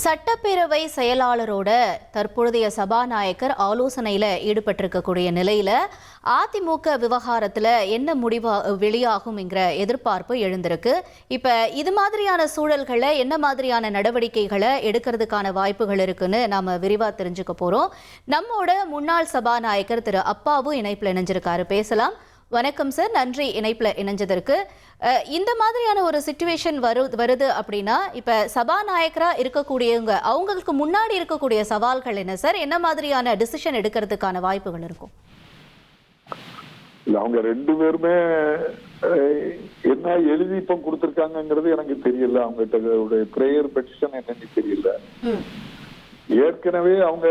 சட்டப்பேரவை செயலாளரோட தற்பொழுதைய சபாநாயகர் ஆலோசனையில ஈடுபட்டிருக்கக்கூடிய நிலையில அதிமுக விவகாரத்துல என்ன முடிவா வெளியாகும்ங்கிற எதிர்பார்ப்பு எழுந்திருக்கு. இப்ப இது மாதிரியான சூழல்களை என்ன மாதிரியான நடவடிக்கைகளை எடுக்கிறதுக்கான வாய்ப்புகள் இருக்குன்னு நாம விரிவா தெரிஞ்சுக்க போறோம். நம்மோட முன்னாள் சபாநாயகர் திரு அப்பாவு இணைப்புல இணைஞ்சிருக்காரு. பேசலாம். வணக்கம் சார், நன்றி இணைப்புல இணைஞ்சதற்கு. இந்த மாதிரியான ஒரு சிச்சுவேஷன் வருது அப்படின்னா இப்ப சபாநாயகரா இருக்கக்கூடியவங்க அவங்களுக்கு முன்னாடி இருக்கக்கூடிய சவால்கள் என்ன சார்? என்ன மாதிரியான டிசிஷன் எடுக்கிறதுக்கான வாய்ப்புகள் இருக்கும்? அவங்க ரெண்டு பேருமே என்ன எழுதி இப்ப கொடுத்திருக்காங்கிறது எனக்கு தெரியல. அவங்க பிரேயர் பெட்டிஷன் என்னன்னு தெரியல. ஏற்கனவே அவங்க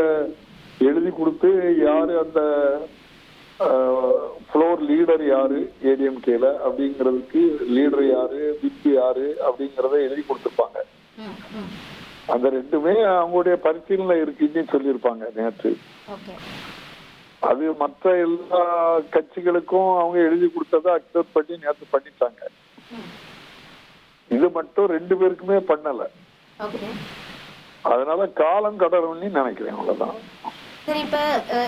எழுதி கொடுத்து யாரு அந்த ஃப்ளோர் லீடர் யாரு ஏடிஎம்கேல அப்படிங்கிறதுக்கு லீடர் யாரு விப் யாரு அப்படிங்கறத எழுதி கொடுத்திருப்பாங்க. அந்த ரெண்டுமே அவங்களுடைய பரிசீலனை இருக்குன்னு சொல்லியிருப்பாங்க நேற்று. அது மற்ற எல்லா கட்சிகளுக்கும் அவங்க எழுதி கொடுத்ததை அக்செப்ட் பண்ணி நேற்று பண்ணிட்டாங்க. இது மட்டும் ரெண்டு பேருக்குமே பண்ணல. அதனால காலம் கடறணும்னு நினைக்கிறேன். அவ்வளவுதான். சரி,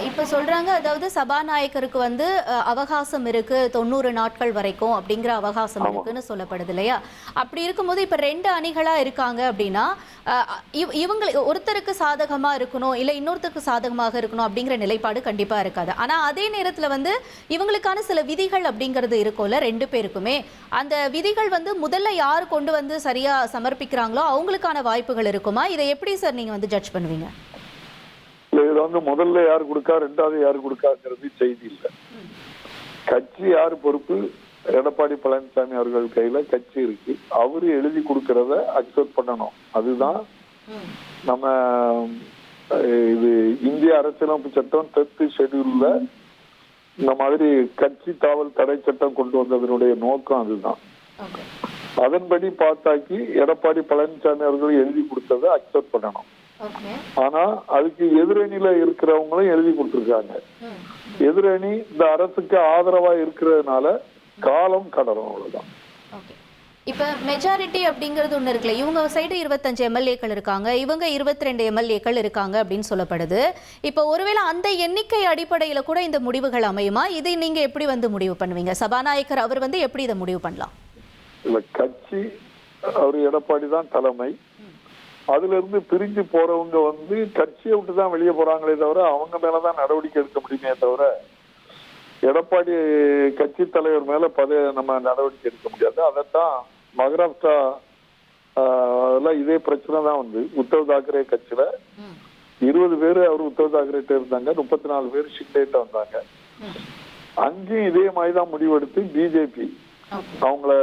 இப்ப சொல்றாங்க, அதாவது சபாநாயகருக்கு அவகாசம் இருக்கு 90 நாட்கள் வரைக்கும் அப்படிங்கிற அவகாசம் இருக்குன்னு சொல்லப்படுது இல்லையா? அப்படி இருக்கும்போது இப்ப ரெண்டு அணிகளா இருக்காங்க அப்படின்னா இவங்களுக்கு ஒருத்தருக்கு சாதகமா இருக்கணும் இல்ல இன்னொருத்தருக்கு சாதகமாக இருக்கணும் அப்படிங்கிற நிலைப்பாடு கண்டிப்பா இருக்காது. ஆனா அதே நேரத்துல இவங்களுக்கான சில விதிகள் அப்படிங்கிறது இருக்கும்ல ரெண்டு பேருக்குமே. அந்த விதிகள் முதல்ல யார் கொண்டு சரியா சமர்ப்பிக்கிறாங்களோ அவங்களுக்கான வாய்ப்புகள் இருக்குமா? இதை எப்படி சார் நீங்க ஜட்ஜ் பண்ணுவீங்க? இதுல முதல்ல யாரு கொடுக்கா ரெண்டாவது யாரு கொடுக்காங்கிறது செய்தி இல்லை. கட்சி யாரு பொறுப்பு? எடப்பாடி பழனிசாமி அவர்கள் கையில கட்சி இருக்கு. அவரு எழுதி கொடுக்கறத அக்செப்ட் பண்ணணும். அதுதான் நம்ம இது இந்திய அரசியலமைப்பு சட்டம் 10th ஷெட்யூல்ல இந்த மாதிரி கட்சி தாவல் தடை சட்டம் கொண்டு வந்ததனுடைய நோக்கம் அதுதான். அதன்படி பார்த்தாக்கி எடப்பாடி பழனிசாமி அவர்கள் எழுதி கொடுத்ததை அக்செப்ட் பண்ணணும். ஆனா அதுக்கு எதிரணியில இருக்கிறவங்களும் எழுதி கொடுத்திருக்காங்க. எதிரணி இந்த அரசுக்கு ஆதரவா இருக்கிறதுனால காலம் கடலும். அவ்வளவுதான். இப்ப மெஜாரிட்டி அப்படிங்கிறது ஒண்ணு இருக்குல்ல, இவங்க சைடு 25 எம்எல்ஏக்கள் இருக்காங்க, இவங்க 22 எம்எல்ஏக்கள் இருக்காங்க அப்படின்னு சொல்லப்படுது. இப்ப ஒருவேளை அந்த எண்ணிக்கை அடிப்படையில கூட இந்த முடிவுகள் அமையுமா? இதை நீங்க எப்படி முடிவு பண்ணுவீங்க? சபாநாயகர் அவர் எப்படி இதை முடிவு பண்ணலாம்? இல்ல, கட்சி அவர் எடப்பாடி தான் தலைமை. அதுல இருந்து பிரிஞ்சு போறவங்க கட்சியை விட்டுதான் வெளியே போறாங்களே தவிர அவங்க மேலதான் நடவடிக்கை எடுக்க முடியுமே தவிர எடப்பாடி கட்சி தலைவர் மேல நம்ம நடவடிக்கை எடுக்க முடியாது. அதைத்தான் மகாராஷ்டிரா இதே பிரச்சனை தான் உத்தவ் தாக்கரே கட்சியில 20 பேரு அவர் உத்தவ் தாக்கரேட்ட இருந்தாங்க, 34 பேர் ஷிண்டேட்ட வந்தாங்க. அங்கேயும் இதே மாதிரிதான் முடிவெடுத்து பிஜேபி அவங்கள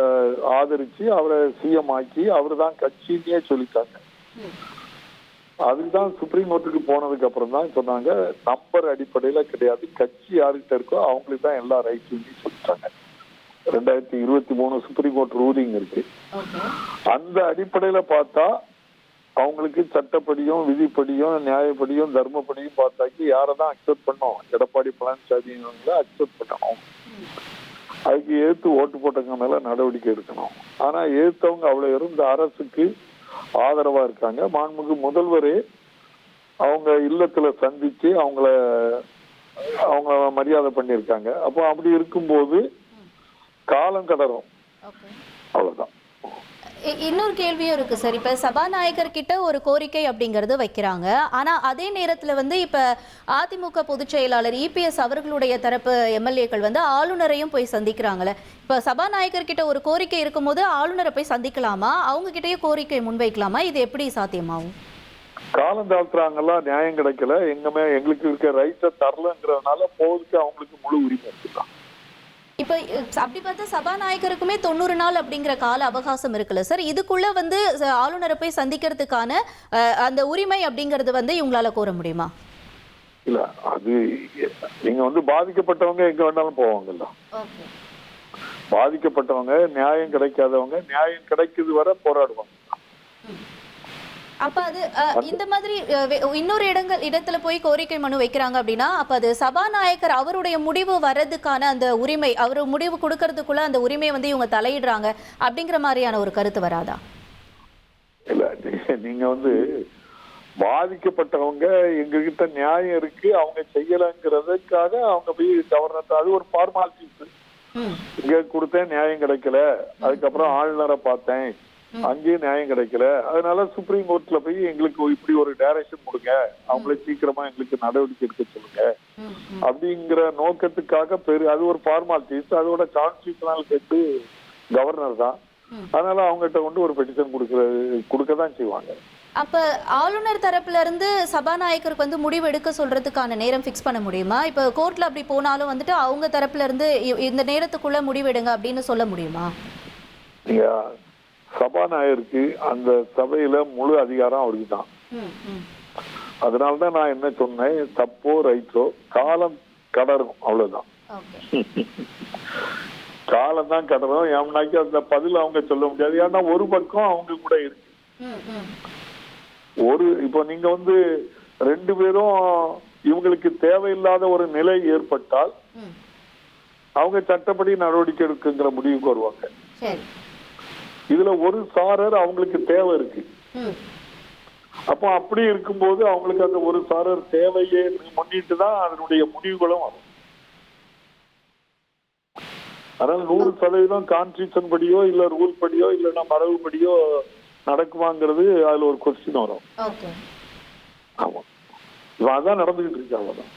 ஆதரிச்சு அவரை சிஎம் ஆக்கி அவரு தான் கட்சின்னே சொல்லிட்டாங்க. அதுதான் சுப்ரீம் கோர்ட்டுக்கு போனதுக்கு அப்புறம் தான் சொன்னாங்க நம்பர் அடிப்படையில கிடையாது, கட்சி யாருக்கிட்ட இருக்கோ அவங்களுக்கு தான் எல்லா ரைட்ஸும் சொல்லிட்டாங்க. 2023 சுப்ரீம் கோர்ட் ரூலிங் இருக்கு. அந்த அடிப்படையில பார்த்தா அவங்களுக்கு சட்டப்படியும் விதிப்படியும் நியாயப்படியும் தர்மப்படியும் பார்த்தாக்கி யாரதான் அக்செப்ட் பண்ணோம்? எடப்பாடி பழனிசாமி அக்செப்ட் பண்ணணும். அதுக்கு ஏத்து ஓட்டு போட்டவங்க மேல நடவடிக்கை எடுக்கணும். ஆனா ஏத்தவங்க அவ்வளவு இந்த அரசுக்கு ஆதரவா இருக்காங்க. மாண்புமிகு முதல்வரே அவங்க இல்லத்துல சந்திச்சு அவங்கள மரியாதை பண்ணிருக்காங்க. அப்போ அப்படி இருக்கும்போது காலம் கடரும். அவ்வளவுதான். இன்னொரு கேள்வியும் இருக்கு சார். இப்ப சபாநாயகர் கிட்ட ஒரு கோரிக்கை அப்படிங்கறது வைக்கிறாங்க. ஆனா அதே நேரத்துல இப்ப அதிமுக பொதுச் செயலாளர் இபிஎஸ் அவர்களுடைய தரப்பு எம்எல்ஏக்கள் ஆளுநரையும் போய் சந்திக்கிறாங்களே. இப்ப சபாநாயகர் கிட்ட ஒரு கோரிக்கை இருக்கும் போது ஆளுநரை போய் சந்திக்கலாமா? அவங்க கிட்டயே கோரிக்கை முன்வைக்கலாமா? இது எப்படி சாத்தியமாகும்? காலம் தாழ்த்துறாங்கல்ல, நியாயம் கிடைக்கல, எங்களுக்கு இருக்க ரைட்டை தரலங்கிறதுனால போதுக்கு அவங்களுக்கு முழு உரிமை இருக்குதான். இப்ப அப்படி பார்த்தா சபாநாயகருக்குமே 90 நாள் அப்படிங்கிற கால அவகாசம் இருக்குல்ல சார். இதுக்குள்ள ஆளுநரை போய் சந்திக்கிறதுக்கான அந்த உரிமை அப்படிங்கறது இவங்களால கோர முடியுமா? இல்ல, அது நீங்க பாதிக்கப்பட்டவங்க எங்க வேணாலும் போவாங்கல்ல. பாதிக்கப்பட்டவங்க நியாயம் கிடைக்காதவங்க நியாயம் கிடைக்குது வரை போராடுவாங்க. அப்ப அது இந்த மாதிரி இன்னொரு இடத்துல போய் கோரிக்கை மனு வைக்கிறாங்க அப்படின்னா அப்ப அது சபாநாயகர் அவருடைய முடிவு வர்றதுக்கான அந்த உரிமை, அவர் முடிவு கொடுக்கறதுக்குள்ள அந்த உரிமை இவங்க தலையிடுறாங்க அப்படிங்கிற மாதிரியான ஒரு கருத்து வராதா? இல்ல, நீங்க பாதிக்கப்பட்டவங்க எங்ககிட்ட நியாயம் இருக்கு, அவங்க செய்யலங்கிறதுக்காக அவங்க போய் கவர்னர், அது ஒரு ஃபார்மாலிட்டிஸ். இங்க கொடுத்தேன் நியாயம் கிடைக்கல, அதுக்கப்புறம் ஆளுநரை பார்த்தேன் அங்கேயும் நியாயம் கிடைக்கல, அதனால சுப்ரீம் கோர்ட்ல போய் எங்களுக்கு இப்படி ஒரு டைரக்ஷன் கொடுங்க, அவங்களே சீக்கிரமா எங்களுக்கு நடவடிக்கை எடுக்க சொல்லுங்க அப்படிங்கிற நோக்கத்துக்காக அது ஒரு ஃபார்மாலிட்டிஸ். அதோட கான்ஸ்டிடியூஷனல் ஹெட் கவர்னர் தான். அதனால அவங்ககிட்ட கொண்டு ஒரு பெட்டிஷன் கொடுக்கதான் செய்வாங்க. அப்ப ஆளுநர் தரப்புல இருந்து சபாநாயகருக்கு வந்து முடிவு எடுக்க சொல்றதுக்கான நேரம் ஃபிக்ஸ் பண்ண முடியுமா? இப்ப கோர்ட்ல அப்படி போனாலும் வந்துட்டு அவங்க தரப்புல இருந்து இந்த நேரத்துக்குள்ள முடிவெடுங்க அப்படின்னு சொல்ல முடியுமா? சபாநாயகருக்கு அந்த சபையில முழு அதிகாரம் அவருக்கு தான். அதனாலதான் நான் என்ன சொன்னேன், தப்போ ரைட்டோ காலம் கடரும், அவ்வளவுதான். காலம் தான் கடரும். ஏன்னாக்கி அந்த பதில் அவங்க சொல்ல முடியாது. ஏன்னா ஒரு பக்கம் அவங்க கூட இருக்கு. இப்போ நீங்க வந்து 2 பேரும் இவங்களுக்கு தேவையில்லாத ஒரு நிலை ஏற்பட்டால் அவங்க சட்டப்படி நடவடிக்கை எடுக்குங்கிற முடிவுக்கு வருவாங்க. இதுல ஒரு சாரர் அவங்களுக்கு தேவை இருக்கு. அப்போ அப்படி இருக்கும்போது அவங்களுக்கு அந்த ஒரு சாரர் தேவையே முன்னிட்டு தான் அதனுடைய முடிவுகளும் வரும். அதனால 100% கான்ஸ்டிடியூஷன் படியோ இல்ல ரூல் படியோ இல்லைன்னா மரபு படியோ நடக்குமாங்கிறது அதுல ஒரு கொஸ்டின் வரும். ஆமா, அதான் நடந்துகிட்டு இருக்கு. அவ்வளவுதான்.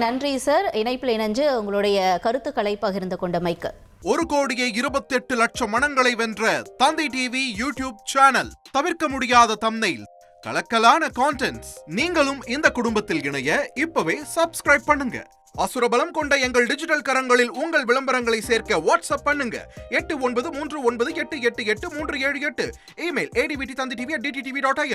நன்றி சார், இணைப்பில் இணைஞ்சு உங்களுடைய கருத்துக்களை பகிர்ந்து கொண்டமைக்கு. 1,28,00,000 மனங்களை வென்ற தந்தி டிவி யூடியூப் சேனல். தவிர்க்க முடியாத தம்ப்நெயில், கலக்கலான கான்டென்ட்ஸ். நீங்களும் இந்த குடும்பத்தில் இணைய இப்பவே சப்ஸ்கிரைப் பண்ணுங்க. அசுரபலம் கொண்ட எங்கள் டிஜிட்டல் கரங்களில் உங்கள் விளம்பரங்களை சேர்க்க வாட்ஸ்அப் பண்ணுங்க. 8939888838. Email advtthanditv@dttv.in.